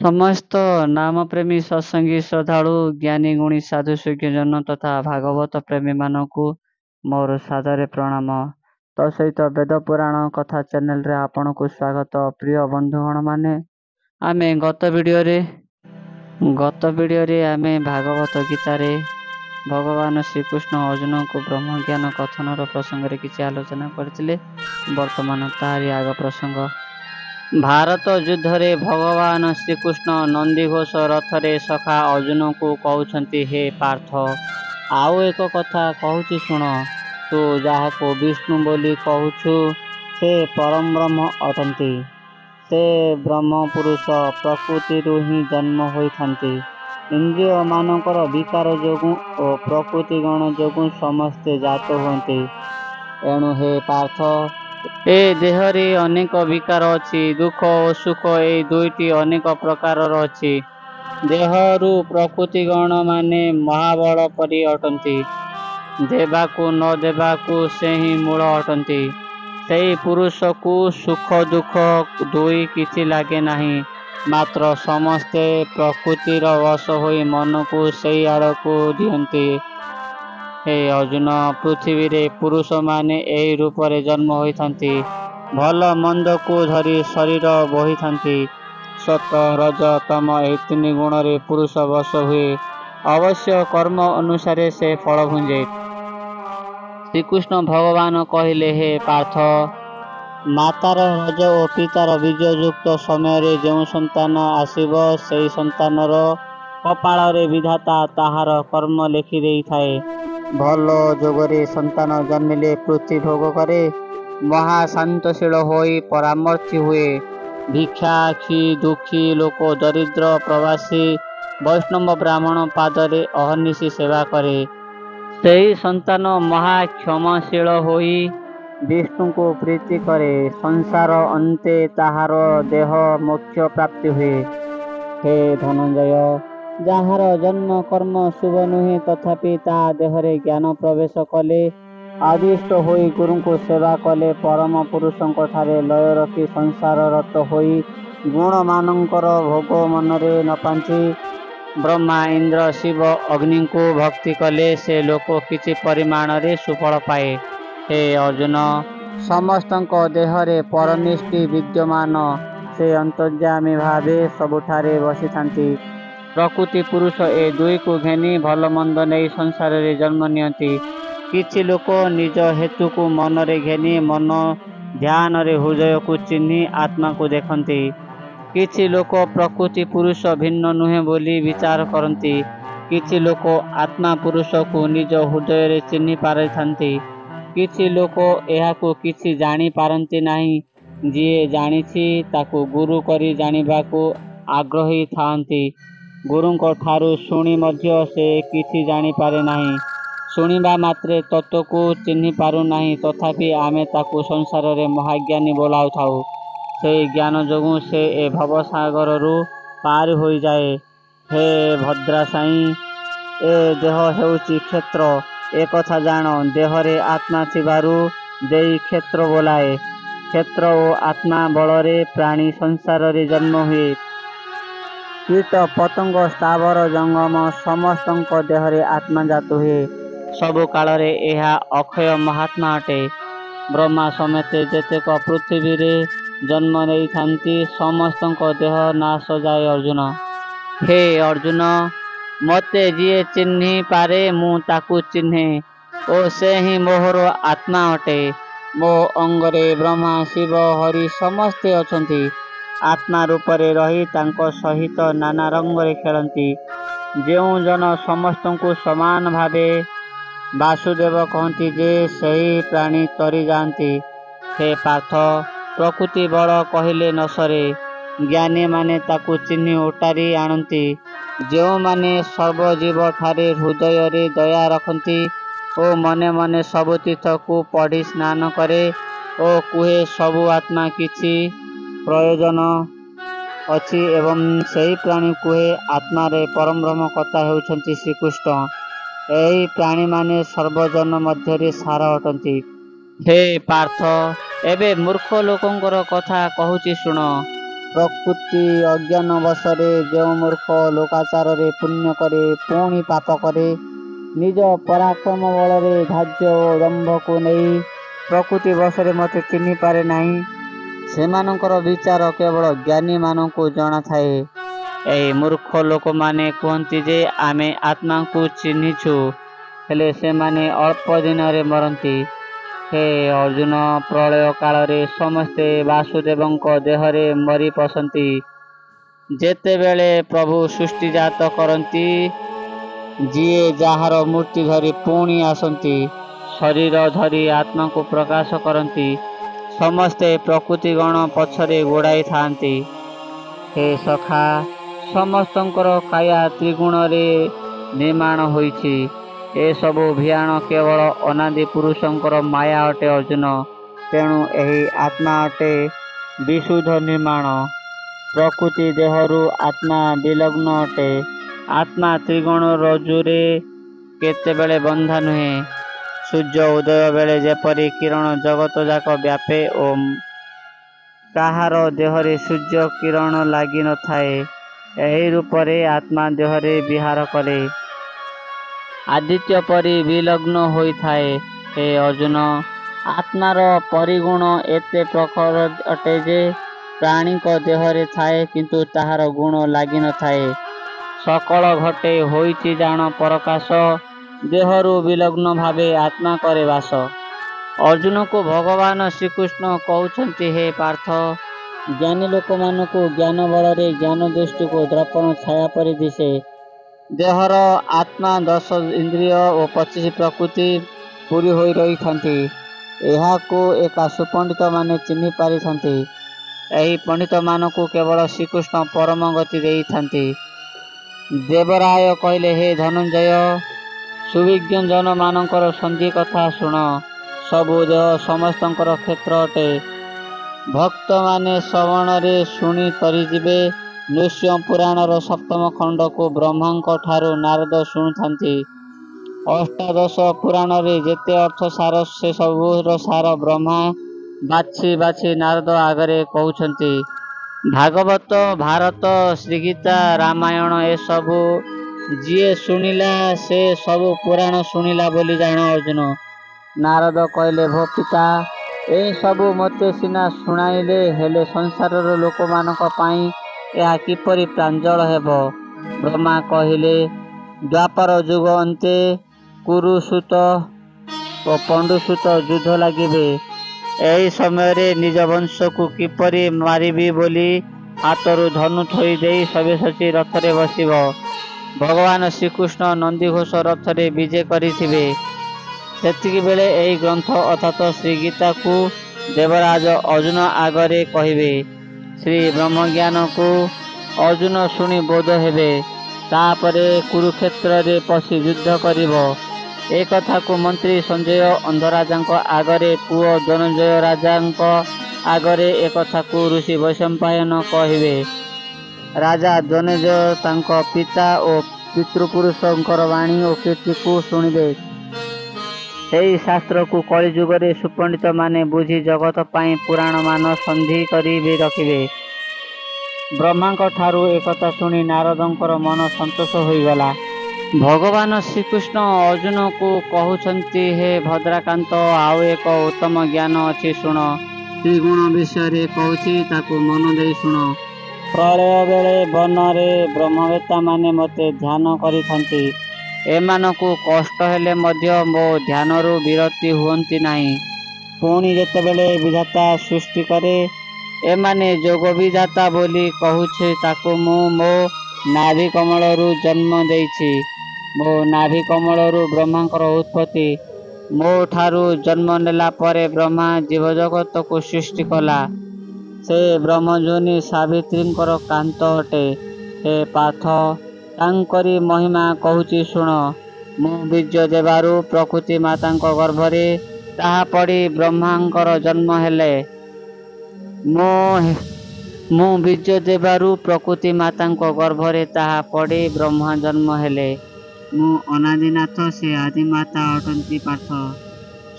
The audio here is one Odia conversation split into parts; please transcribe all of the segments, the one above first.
ସମସ୍ତ ନାମପ୍ରେମୀ ସତ୍ସଙ୍ଗୀ ଶ୍ରଦ୍ଧାଳୁ ଜ୍ଞାନୀ ଗୁଣୀ ସାଧୁ ସୁଜ୍ଞଜନ ତଥା ଭାଗବତ ପ୍ରେମୀମାନଙ୍କୁ ମୋର ସାଦରେ ପ୍ରଣାମ। ତ ସହିତ ବେଦ ପୁରାଣ କଥା ଚ୍ୟାନେଲରେ ଆପଣଙ୍କୁ ସ୍ୱାଗତ। ପ୍ରିୟ ବନ୍ଧୁଗଣମାନେ, ଆମେ ଗତ ଭିଡ଼ିଓରେ ଆମେ ଭାଗବତ ଗୀତାରେ ଭଗବାନ ଶ୍ରୀକୃଷ୍ଣ ଅର୍ଜୁନଙ୍କୁ ବ୍ରହ୍ମଜ୍ଞାନ କଥନର ପ୍ରସଙ୍ଗରେ କିଛି ଆଲୋଚନା କରିଥିଲେ। ବର୍ତ୍ତମାନ ତାହାରି ଆଗ ପ୍ରସଙ୍ଗ। ଭାରତ ଯୁଦ୍ଧରେ ଭଗବାନ ଶ୍ରୀକୃଷ୍ଣ ନନ୍ଦିଘୋଷ ରଥରେ ସଖା ଅର୍ଜୁନଙ୍କୁ କହୁଛନ୍ତି, ହେ ପାର୍ଥ, ଆଉ ଏକ କଥା କହୁଛି ଶୁଣ। ତୁ ଯାହାକୁ ବିଷ୍ଣୁ ବୋଲି କହୁଛୁ ସେ ପରଂବ୍ରହ୍ମ ଅଟନ୍ତି। ସେ ବ୍ରହ୍ମ ପୁରୁଷ ପ୍ରକୃତିରୁ ହିଁ ଜନ୍ମ ହୋଇଥାନ୍ତି। ଇନ୍ଦ୍ରିୟମାନଙ୍କର ବିକାର ଯୋଗୁଁ ଓ ପ୍ରକୃତିଗଣ ଯୋଗୁଁ ସମସ୍ତେ ଜାତ ହୁଅନ୍ତି। ଏଣୁ ହେ ପାର୍ଥ, ଏ ଦେହରେ ଅନେକ ବିକାର ଅଛି। ଦୁଃଖ ଓ ସୁଖ ଏହି ଦୁଇଟି ଅନେକ ପ୍ରକାରର ଅଛି। ଦେହରୁ ପ୍ରକୃତିଗଣ ମାନେ ମହାବଳ ପରି ଅଟନ୍ତି। ଦେବାକୁ ନ ଦେବାକୁ ସେ ହିଁ ମୂଳ ଅଟନ୍ତି। ସେହି ପୁରୁଷକୁ ସୁଖ ଦୁଃଖ ଦୁଇ କିଛି ଲାଗେ ନାହିଁ। ମାତ୍ର ସମସ୍ତେ ପ୍ରକୃତିର ବଶ ହୋଇ ମନକୁ ସେହି ଆଡ଼କୁ ଦିଅନ୍ତି। ହେ ଅର୍ଜୁନ, ପୃଥିବୀରେ ପୁରୁଷମାନେ ଏହି ରୂପରେ ଜନ୍ମ ହୋଇଥାନ୍ତି। ଭଲ ମନ୍ଦକୁ ଧରି ଶରୀର ବୋହିଥାନ୍ତି। ସତ ରଜ ତମ ଏହି ତିନି ଗୁଣରେ ପୁରୁଷ ବଶ ହୁଏ। ଅବଶ୍ୟ କର୍ମ ଅନୁସାରେ ସେ ଫଳ ଭୁଞ୍ଜେ। ଶ୍ରୀକୃଷ୍ଣ ଭଗବାନ କହିଲେ, ହେ ପାର୍ଥ, ମାତାର ରଜ ଓ ପିତାର ବୀର୍ଯ୍ୟଯୁକ୍ତ ସମୟରେ ଯେଉଁ ସନ୍ତାନ ଆସିବ ସେହି ସନ୍ତାନର କପାଳରେ ବିଧାତା ତାହାର କର୍ମ ଲେଖି ଦେଇଥାଏ। ଭଲ ଯୋଗରେ ସନ୍ତାନ ଜନ୍ମିଲେ ପୃଥ୍ୱୀ ଭୋଗ କରେ, ମହାଶାନ୍ତଶୀଳ ହୋଇ ପରାମର୍ଥୀ ହୁଏ, ଭିକ୍ଷାକ୍ଷୀ ଦୁଃଖୀ ଲୋକ ଦରିଦ୍ର ପ୍ରବାସୀ ବୈଷ୍ଣବ ବ୍ରାହ୍ମଣ ପାଦରେ ଅହର୍ନିଶି ସେବା କରେ। ସେହି ସନ୍ତାନ ମହାକ୍ଷମାଶୀଳ ହୋଇ ବିଷ୍ଣୁଙ୍କୁ ପ୍ରୀତି କରେ। ସଂସାର ଅନ୍ତେ ତାହାର ଦେହ ମୋକ୍ଷ ପ୍ରାପ୍ତି ହୁଏ। ହେ ଧନଞ୍ଜୟ, ଯାହାର ଜନ୍ମ କର୍ମ ଶୁଭ ନୁହେଁ ତଥାପି ତା ଦେହରେ ଜ୍ଞାନ ପ୍ରବେଶ କଲେ, ଆଦିଷ୍ଟ ହୋଇ ଗୁରୁଙ୍କୁ ସେବା କଲେ, ପରମ ପୁରୁଷଙ୍କ ଠାରେ ଲୟ ରଖି ସଂସାରରତ ହୋଇ ଗୁଣମାନଙ୍କର ଭୋଗ ମନରେ ନ ପାଞ୍ଚି ବ୍ରହ୍ମା ଇନ୍ଦ୍ର ଶିବ ଅଗ୍ନିଙ୍କୁ ଭକ୍ତି କଲେ, ସେ ଲୋକ କିଛି ପରିମାଣରେ ସୁଫଳ ପାଏ। ହେ ଅର୍ଜୁନ, ସମସ୍ତଙ୍କ ଦେହରେ ପରମେଷ୍ଟି ବିଦ୍ୟମାନ। ସେ ଅନ୍ତର୍ଯ୍ୟାମୀ ଭାବେ ସବୁଠାରେ ବସିଥାନ୍ତି। ପ୍ରକୃତି ପୁରୁଷ ଏ ଦୁଇକୁ ଘେନି ଭଲ ମନ୍ଦ ନେଇ ସଂସାରରେ ଜନ୍ମ ନିଅନ୍ତି। କିଛି ଲୋକ ନିଜ ହେତୁକୁ ମନରେ ଘେନି ମନ ଧ୍ୟାନରେ ହୃଦୟକୁ ଚିହ୍ନି ଆତ୍ମାକୁ ଦେଖନ୍ତି। କିଛି ଲୋକ ପ୍ରକୃତି ପୁରୁଷ ଭିନ୍ନ ନୁହେଁ ବୋଲି ବିଚାର କରନ୍ତି। କିଛି ଲୋକ ଆତ୍ମା ପୁରୁଷକୁ ନିଜ ହୃଦୟରେ ଚିହ୍ନି ପାରିଥାନ୍ତି। କିଛି ଲୋକ ଏହାକୁ କିଛି ଜାଣି ପାରନ୍ତି ନାହିଁ। ଯିଏ ଜାଣିଛି ତାକୁ ଗୁରୁ କରି ଜାଣିବାକୁ ଆଗ୍ରହୀ ଥାଆନ୍ତି। ଗୁରୁଙ୍କ ଠାରୁ ଶୁଣି ମଧ୍ୟ ସେ କିଛି ଜାଣିପାରେ ନାହିଁ। ଶୁଣିବା ମାତ୍ରେ ତତ୍ତ୍ୱକୁ ଚିହ୍ନି ପାରୁନାହିଁ, ତଥାପି ଆମେ ତାକୁ ସଂସାରରେ ମହାଜ୍ଞାନୀ ବୋଲାଉଥାଉ। ସେହି ଜ୍ଞାନ ଯୋଗୁଁ ସେ ଏ ଭବସାଗରରୁ ପାରି ହୋଇଯାଏ। ହେ ଭଦ୍ରାସାଇଁ, ଏ ଦେହ ହେଉଛି କ୍ଷେତ୍ର, ଏକଥା ଜାଣ। ଦେହରେ ଆତ୍ମା ଥିବାରୁ ଦେଇ କ୍ଷେତ୍ର ବୋଲାଏ। କ୍ଷେତ୍ର ଓ ଆତ୍ମା ବଳରେ ପ୍ରାଣୀ ସଂସାରରେ ଜନ୍ମ ହୁଏ। କୀଟ ପତଙ୍ଗ ସ୍ଥାବର ଜଙ୍ଗମ ସମସ୍ତଙ୍କ ଦେହରେ ଆତ୍ମା ଜାତ ହୁଏ। ସବୁ କାଳରେ ଏହା ଅକ୍ଷୟ ମହାତ୍ମା ଅଟେ। ବ୍ରହ୍ମା ସମେତ ଯେତେକ ପୃଥିବୀରେ ଜନ୍ମ ନେଇଥାନ୍ତି, ସମସ୍ତଙ୍କ ଦେହ ନାଶ ଯାଏ। ଅର୍ଜୁନ, ହେ ଅର୍ଜୁନ, ମୋତେ ଯିଏ ଚିହ୍ନି ପାରେ ମୁଁ ତାକୁ ଚିହ୍ନେ ଓ ସେ ହିଁ ମୋହର ଆତ୍ମା ଅଟେ। ମୋ ଅଙ୍ଗରେ ବ୍ରହ୍ମା ଶିବ ହରି ସମସ୍ତେ ଅଛନ୍ତି। ଆତ୍ମା ରୂପରେ ରହି ତାଙ୍କ ସହିତ ନାନା ରଙ୍ଗରେ ଖେଳନ୍ତି। ଯେଉଁ ଜନ ସମସ୍ତଙ୍କୁ ସମାନ ଭାବେ ବାସୁଦେବ କହନ୍ତି ଯେ ସେହି ପ୍ରାଣୀ ତରି ଯାଆନ୍ତି। ହେ ପାର୍ଥ, ପ୍ରକୃତି ବଳ କହିଲେ ନ ସରେ। ଜ୍ଞାନୀମାନେ ତାକୁ ଚିହ୍ନି ଓଟାରି ଆଣନ୍ତି। ଯେଉଁମାନେ ସର୍ବଜୀବ ଠାରେ ହୃଦୟରେ ଦୟା ରଖନ୍ତି ଓ ମନେ ମନେ ସବୁ ତୀର୍ଥକୁ ପଢ଼ି ସ୍ନାନ କରେ ଓ କୁହେ ସବୁ ଆତ୍ମା କିଛି ପ୍ରୟୋଜନ ଅଛି ଏବଂ ସେହି ପ୍ରାଣୀ କୁହେ ଆତ୍ମାରେ ପରଂବ୍ରହ୍ମ କର୍ତ୍ତା ହେଉଛନ୍ତି ଶ୍ରୀକୃଷ୍ଣ, ଏହି ପ୍ରାଣୀମାନେ ସର୍ବଜନ ମଧ୍ୟରେ ସାର ଅଟନ୍ତି। ହେ ପାର୍ଥ, ଏବେ ମୂର୍ଖ ଲୋକଙ୍କର କଥା କହୁଛି ଶୁଣ। ପ୍ରକୃତି ଅଜ୍ଞାନ ବଶରେ ଯେଉଁ ମୂର୍ଖ ଲୋକାଚାରରେ ପୁଣ୍ୟ କରେ ପୁଣି ପାପ କରେ, ନିଜ ପରାକ୍ରମ ବଳରେ ଧାର୍ଯ୍ୟ ଓ ଦମ୍ଭକୁ ନେଇ ପ୍ରକୃତି ବଶରେ ମୋତେ ଚିହ୍ନି ପାରେ ନାହିଁ, ସେମାନଙ୍କର ବିଚାର କେବଳ ଜ୍ଞାନୀମାନଙ୍କୁ ଜଣାଥାଏ। ଏହି ମୂର୍ଖ ଲୋକମାନେ କୁହନ୍ତି ଯେ ଆମେ ଆତ୍ମାକୁ ଚିହ୍ନିଛୁ, ହେଲେ ସେମାନେ ଅଳ୍ପ ଦିନରେ ମରନ୍ତି। ହେ ଅର୍ଜୁନ, ପ୍ରଳୟ କାଳରେ ସମସ୍ତେ ବାସୁଦେବଙ୍କ ଦେହରେ ମରି ପଶନ୍ତି। ଯେତେବେଳେ ପ୍ରଭୁ ସୃଷ୍ଟିଜାତ କରନ୍ତି, ଯିଏ ଯାହାର ମୂର୍ତ୍ତି ଧରି ପୁଣି ଆସନ୍ତି, ଶରୀର ଧରି ଆତ୍ମାକୁ ପ୍ରକାଶ କରନ୍ତି, ସମସ୍ତେ ପ୍ରକୃତିଗଣ ପଛରେ ଗୋଡ଼ାଇଥାନ୍ତି। ହେ ସଖା, ସମସ୍ତଙ୍କର କାୟା ତ୍ରିଗୁଣରେ ନିର୍ମାଣ ହୋଇଛି। ଏସବୁ ଭିଆଣ କେବଳ ଅନାଦି ପୁରୁଷଙ୍କର ମାୟା ଅଟେ ଅର୍ଜୁନ। ତେଣୁ ଏହି ଆତ୍ମା ଅଟେ ବିଶୁଦ୍ଧ ନିର୍ମାଣ। ପ୍ରକୃତି ଦେହରୁ ଆତ୍ମା ବିଲଗ୍ନ ଅଟେ। ଆତ୍ମା ତ୍ରିଗୁଣ ରଜ୍ଜୁରେ କେତେବେଳେ ବନ୍ଧା ନୁହେଁ। ସୂର୍ଯ୍ୟ ଉଦୟ ବେଳେ ଯେପରି କିରଣ ଜଗତ ଯାକ ବ୍ୟାପେ ଓ କାହାର ଦେହରେ ସୂର୍ଯ୍ୟ କିରଣ ଲାଗି ନଥାଏ, ଏହି ରୂପରେ ଆତ୍ମା ଦେହରେ ବିହାର କରେ, ଆଦିତ୍ୟ ପରି ବିଲଗ୍ନ ହୋଇଥାଏ। ହେ ଅର୍ଜୁନ, ଆତ୍ମାର ପରିଗୁଣ ଏତେ ପ୍ରଖର ଅଟେ ଯେ ପ୍ରାଣୀଙ୍କ ଦେହରେ ଥାଏ କିନ୍ତୁ ତାହାର ଗୁଣ ଲାଗି ନଥାଏ। ସକଳ ଘଟେ ହୋଇଛି ଜାଣ ପରକାଶ, ଦେହରୁ ବିଲଗ୍ନ ଭାବେ ଆତ୍ମା କରେ ବାସ। ଅର୍ଜୁନକୁ ଭଗବାନ ଶ୍ରୀକୃଷ୍ଣ କହୁଛନ୍ତି, ହେ ପାର୍ଥ, ଜ୍ଞାନୀ ଲୋକମାନଙ୍କୁ ଜ୍ଞାନ ବଳରେ ଜ୍ଞାନ ଦୃଷ୍ଟିକୁ ଦର୍ପଣ ଛାୟା ପରି ଦିଶେ। ଦେହର ଆତ୍ମା 10 ଇନ୍ଦ୍ରିୟ ଓ 25 ପ୍ରକୃତି ପୁରୀ ହୋଇ ରହିଥାନ୍ତି। ଏହାକୁ ଏକା ସୁପଣ୍ଡିତମାନେ ଚିହ୍ନି ପାରିଥାନ୍ତି। ଏହି ପଣ୍ଡିତମାନଙ୍କୁ କେବଳ ଶ୍ରୀକୃଷ୍ଣ ପରମ ଗତି ଦେଇଥାନ୍ତି। ଦେବରାୟ କହିଲେ, ହେ ଧନଞ୍ଜୟ, ସୁବିଜ୍ଞ ଜନମାନଙ୍କର ସନ୍ଧି କଥା ଶୁଣ। ସବୁ ଦେହ ସମସ୍ତଙ୍କର କ୍ଷେତ୍ର ଅଟେ। ଭକ୍ତମାନେ ଶ୍ରବଣରେ ଶୁଣି ତରିଯିବେ। ନୃସିଂହ ପୁରାଣର 7ମ ଖଣ୍ଡକୁ ବ୍ରହ୍ମାଙ୍କ ଠାରୁ ନାରଦ ଶୁଣୁଥାନ୍ତି। ଅଷ୍ଟାଦଶ ପୁରାଣରେ ଯେତେ ଅର୍ଥ ସାର, ସେ ସବୁର ସାର ବ୍ରହ୍ମା ବାଛି ବାଛି ନାରଦ ଆଗରେ କହୁଛନ୍ତି। ଭାଗବତ, ଭାରତ, ଶ୍ରୀଗୀତା, ରାମାୟଣ ଏସବୁ ଯିଏ ଶୁଣିଲା, ସେ ସବୁ ପୁରାଣ ଶୁଣିଲା ବୋଲି ଜାଣ ଅର୍ଜୁନ। ନାରଦ କହିଲେ, ଭୋ ପିତା, ଏସବୁ ମୋତେ ସିନା ଶୁଣାଇଲେ, ହେଲେ ସଂସାରର ଲୋକମାନଙ୍କ ପାଇଁ ଏହା କିପରି ପ୍ରାଞ୍ଜଳ ହେବ? ବ୍ରହ୍ମା କହିଲେ, ଦ୍ୱାପର ଯୁଗ ଅନ୍ତେ କୁରୁସୂତ ଓ ପଣ୍ଡୁସୂତ ଯୁଦ୍ଧ ଲାଗିବେ। ଏହି ସମୟରେ ନିଜ ବଂଶକୁ କିପରି ମାରିବି ବୋଲି ହାତରୁ ଧନୁ ଥୋଇ ଦେଇ ସବ୍ୟସାଚୀ ରଥରେ ବସିବ। ଭଗବାନ ଶ୍ରୀକୃଷ୍ଣ ନନ୍ଦିଘୋଷ ରଥରେ ବିଜେ କରିଥିବେ। ସେତିକିବେଳେ ଏହି ଗ୍ରନ୍ଥ ଅର୍ଥାତ୍ ଶ୍ରୀଗୀତାକୁ ଦେବରାଜ ଅର୍ଜୁନ ଆଗରେ କହିବେ। ଶ୍ରୀ ବ୍ରହ୍ମଜ୍ଞାନକୁ ଅର୍ଜୁନ ଶୁଣି ବୋଧ ହେବେ। ତାପରେ କୁରୁକ୍ଷେତ୍ରରେ ପଶି ଯୁଦ୍ଧ କରିବ। ଏ କଥାକୁ ମନ୍ତ୍ରୀ ସଞ୍ଜୟ ଅନ୍ଧରାଜାଙ୍କ ଆଗରେ, ପୁଅ ଧନଞ୍ଜୟ ରାଜାଙ୍କ ଆଗରେ ଏ କଥାକୁ ଋଷି ବୈଶମ୍ପାୟନ କହିବେ। ରାଜା ଧନଞ୍ଜୟ ତାଙ୍କ ପିତା ଓ ପିତୃପୁରୁଷଙ୍କର ବାଣୀ ଓ କୀର୍ତ୍ତିକୁ ଶୁଣିବେ। ଏହି ଶାସ୍ତ୍ରକୁ କଳିଯୁଗରେ ସୁପଣ୍ଡିତମାନେ ବୁଝି ଜଗତ ପାଇଁ ପୁରାଣମାନ ସନ୍ଧି କରି ରଖିବେ। ବ୍ରହ୍ମାଙ୍କ ଠାରୁ ଏକଥା ଶୁଣି ନାରଦଙ୍କର ମନ ସନ୍ତୋଷ ହୋଇଗଲା। ଭଗବାନ ଶ୍ରୀକୃଷ୍ଣ ଅର୍ଜୁନକୁ କହୁଛନ୍ତି, ହେ ଭଦ୍ରାକାନ୍ତ, ଆଉ ଏକ ଉତ୍ତମ ଜ୍ଞାନ ଅଛି, ଶୁଣ। ତ୍ରିଗୁଣ ବିଷୟରେ କହୁଛି, ତାକୁ ମନ ଦେଇ ଶୁଣ। ପ୍ରଳୟ ବେଳେ ବନରେ ବ୍ରହ୍ମବେତ୍ତାମାନେ ମୋତେ ଧ୍ୟାନ କରିଥାନ୍ତି। ଏମାନଙ୍କୁ କଷ୍ଟ ହେଲେ ମଧ୍ୟ ମୋ ଧ୍ୟାନରୁ ବିରତି ହୁଅନ୍ତି ନାହିଁ। ପୁଣି ଯେତେବେଳେ ବିଧାତା ସୃଷ୍ଟି କରେ, ଏମାନେ ଯୋଗବିଧାତା ବୋଲି କହୁଛି, ତାକୁ ମୁଁ ମୋ ନାଭି କମଳରୁ ଜନ୍ମ ଦେଇଛି। ମୋ ନାଭି କମଳରୁ ବ୍ରହ୍ମାଙ୍କର ଉତ୍ପତ୍ତି। ମୋ ଠାରୁ ଜନ୍ମ ନେଲା ପରେ ବ୍ରହ୍ମା ଜୀବଜଗତକୁ ସୃଷ୍ଟି କଲା। ସେ ବ୍ରହ୍ମଯୋନି ସାବିତ୍ରୀଙ୍କର କାନ୍ତ ଅଟେ। ହେ ପାର୍ଥ, ତାଙ୍କରି ମହିମା କହୁଛି, ଶୁଣ। ମୁଁ ବୀର୍ଯ୍ୟ ଦେବାରୁ ପ୍ରକୃତି ମାତାଙ୍କ ଗର୍ଭରେ, ତାହା ପଡ଼ି ବ୍ରହ୍ମାଙ୍କର ଜନ୍ମ ହେଲେ। ମୁଁ ବୀର୍ଯ୍ୟ ଦେବାରୁ ପ୍ରକୃତି ମାତାଙ୍କ ଗର୍ଭରେ, ତାହା ପଡ଼ି ବ୍ରହ୍ମା ଜନ୍ମ ହେଲେ। ମୁଁ ଅନାଦିନାଥ, ସେ ଆଦିମାତା ଅଟନ୍ତି ପାର୍ଥ।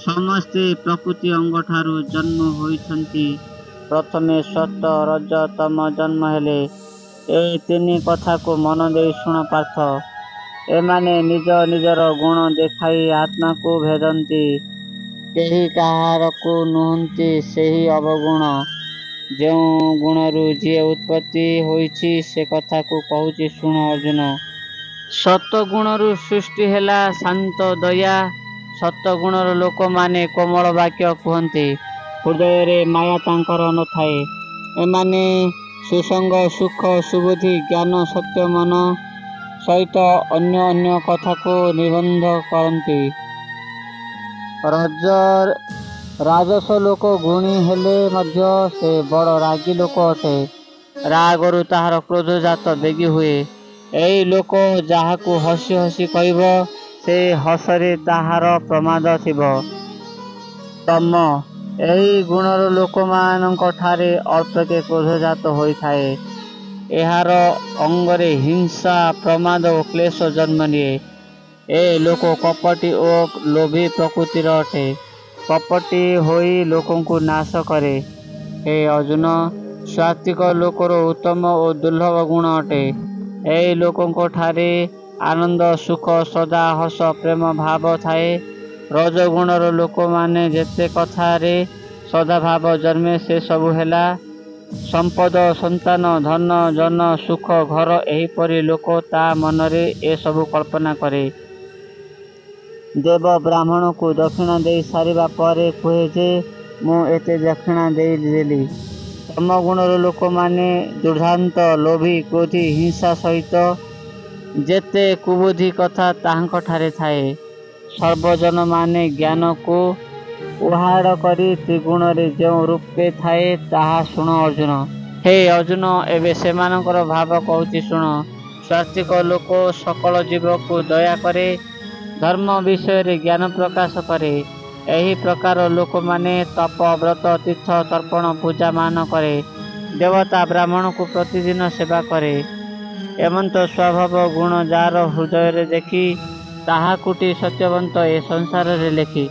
ସମସ୍ତେ ପ୍ରକୃତି ଅଙ୍ଗଠାରୁ ଜନ୍ମ ହୋଇଛନ୍ତି। ପ୍ରଥମେ ସତ ରଜ ତମ ଜନ୍ମ ହେଲେ। ଏହି ତିନି କଥାକୁ ମନ ଦେଇ ଶୁଣ ପାର୍ଥ। ଏମାନେ ନିଜ ନିଜର ଗୁଣ ଦେଖାଇ ଆତ୍ମାକୁ ଭେଦନ୍ତି। କେହି କାହାରକୁ ନୁହନ୍ତି ସେହି ଅବଗୁଣ। ଯେଉଁ ଗୁଣରୁ ଯିଏ ଉତ୍ପତ୍ତି ହୋଇଛି ସେ କଥାକୁ କହୁଛି ଶୁଣ ଅର୍ଜୁନ। ସତ୍ଗୁଣରୁ ସୃଷ୍ଟି ହେଲା ଶାନ୍ତ ଦୟା। ସତ୍ଗୁଣର ଲୋକମାନେ କୋମଳ ବାକ୍ୟ କୁହନ୍ତି। ହୃଦୟରେ ମାୟା ତାଙ୍କର ନଥାଏ। ଏମାନେ ସୁସଙ୍ଗ ସୁଖ ସୁବୁଦ୍ଧି ଜ୍ଞାନ ସତ୍ୟ ମନ ସହିତ ଅନ୍ୟ ଅନ୍ୟ କଥାକୁ ନିବନ୍ଧ କରନ୍ତି। ରାଜସ ଲୋକ ଗୁଣୀ ହେଲେ ମଧ୍ୟ ସେ ବଡ଼ ରାଗୀ ଲୋକ ଅଟେ। ରାଗରୁ ତାହାର କ୍ରୋଧଜାତ ବେଗୀ ହୁଏ। ଏହି ଲୋକ ଯାହାକୁ ହସି ହସି କହିବ ସେ ହସରେ ତାହାର ପ୍ରମାଦ ଥିବ। ଏହି ଗୁଣର ଲୋକମାନଙ୍କଠାରେ ଅଳ୍ପକେ କ୍ରୋଧଜାତ ହୋଇଥାଏ। ଏହାର ଅଙ୍ଗରେ ହିଂସା ପ୍ରମାଦ ଓ କ୍ଲେଶ ଜନ୍ମ ନିଏ। ଏ ଲୋକ କପଟୀ ଓ ଲୋଭୀ ପ୍ରକୃତିର ଅଟେ। କପଟୀ ହୋଇ ଲୋକଙ୍କୁ ନାଶ କରେ। ହେ ଅର୍ଜୁନ, ସାତ୍ୱିକ ଲୋକର ଉତ୍ତମ ଓ ଦୁର୍ଲଭ ଗୁଣ ଅଟେ। ଏହି ଲୋକଙ୍କଠାରେ ଆନନ୍ଦ ସୁଖ ଶ୍ରଦ୍ଧା ହସ ପ୍ରେମ ଭାବ ଥାଏ। ରଜଗୁଣର ଲୋକମାନେ ଯେତେ କଥାରେ ସଦାଭାବ ଜନ୍ମେ ସେ ସବୁ ହେଲା ସମ୍ପଦ ସନ୍ତାନ ଧନ ଜନ ସୁଖ ଘର। ଏହିପରି ଲୋକ ତା ମନରେ ଏସବୁ କଳ୍ପନା କରେ। ଦେବ ବ୍ରାହ୍ମଣକୁ ଦକ୍ଷିଣା ଦେଇ ସାରିବା ପରେ କୁହେ ଯେ ମୁଁ ଏତେ ଦକ୍ଷିଣା ଦେଇଦେଲି। ତମ ଗୁଣର ଲୋକମାନେ ଦୁର୍ଦ୍ଦାନ୍ତ ଲୋଭୀ କ୍ରୋଧୀ ହିଂସା ସହିତ ଯେତେ କୁବୁଦ୍ଧି କଥା ତାହାଙ୍କଠାରେ ଥାଏ। ସର୍ବଜନମାନେ ଜ୍ଞାନକୁ ଉହାଡ଼ କରି ତ୍ରିଗୁଣରେ ଯେଉଁ ରୂପେ ଥାଏ ତାହା ଶୁଣ ଅର୍ଜୁନ। ହେ ଅର୍ଜୁନ, ଏବେ ସେମାନଙ୍କର ଭାବ କହୁଛି ଶୁଣ। ସାତ୍ୱିକ ଲୋକ ସକଳ ଜୀବକୁ ଦୟା କରେ। ଧର୍ମ ବିଷୟରେ ଜ୍ଞାନ ପ୍ରକାଶ କରେ। ଏହି ପ୍ରକାର ଲୋକମାନେ ତପ ବ୍ରତ ତୀର୍ଥ ତର୍ପଣ ପୂଜା ମାନ କରେ। ଦେବତା ବ୍ରାହ୍ମଣକୁ ପ୍ରତିଦିନ ସେବା କରେ। ଏମନ୍ତ ସ୍ୱଭାବ ଗୁଣ ଯାହାର ହୃଦୟରେ ଦେଖି ତାହାକୁଟି ସତ୍ୟବନ୍ତ ଏ ସଂସାରରେ ଲେଖି।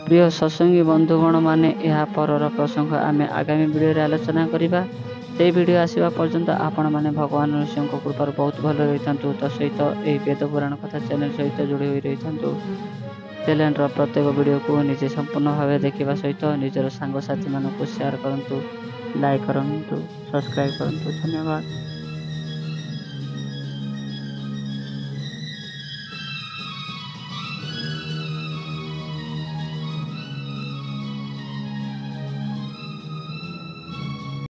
ପ୍ରିୟ ସତ୍ସଙ୍ଗୀ ବନ୍ଧୁଗଣ ମାନେ, ଏହା ପରର ପ୍ରସଙ୍ଗ ଆମେ ଆଗାମୀ ଭିଡ଼ିଓରେ ଆଲୋଚନା କରିବା। ସେହି ଭିଡ଼ିଓ ଆସିବା ପର୍ଯ୍ୟନ୍ତ ଆପଣମାନେ ଭଗବାନ ଋଷିଙ୍କ କୃପାରୁ ବହୁତ ଭଲ ରହିଥାନ୍ତୁ। ତ ସହିତ ଏହି ବେଦ ପୁରାଣ କଥା ଚ୍ୟାନେଲ ସହିତ ଯୋଡ଼ି ହୋଇ ରହିଥାନ୍ତୁ। ଚ୍ୟାନେଲର ପ୍ରତ୍ୟେକ ଭିଡ଼ିଓକୁ ନିଜେ ସମ୍ପୂର୍ଣ୍ଣ ଭାବେ ଦେଖିବା ସହିତ ନିଜର ସାଙ୍ଗସାଥିମାନଙ୍କୁ ସେୟାର କରନ୍ତୁ, ଲାଇକ୍ କରନ୍ତୁ, ସବସ୍କ୍ରାଇବ୍ କରନ୍ତୁ। ଧନ୍ୟବାଦ।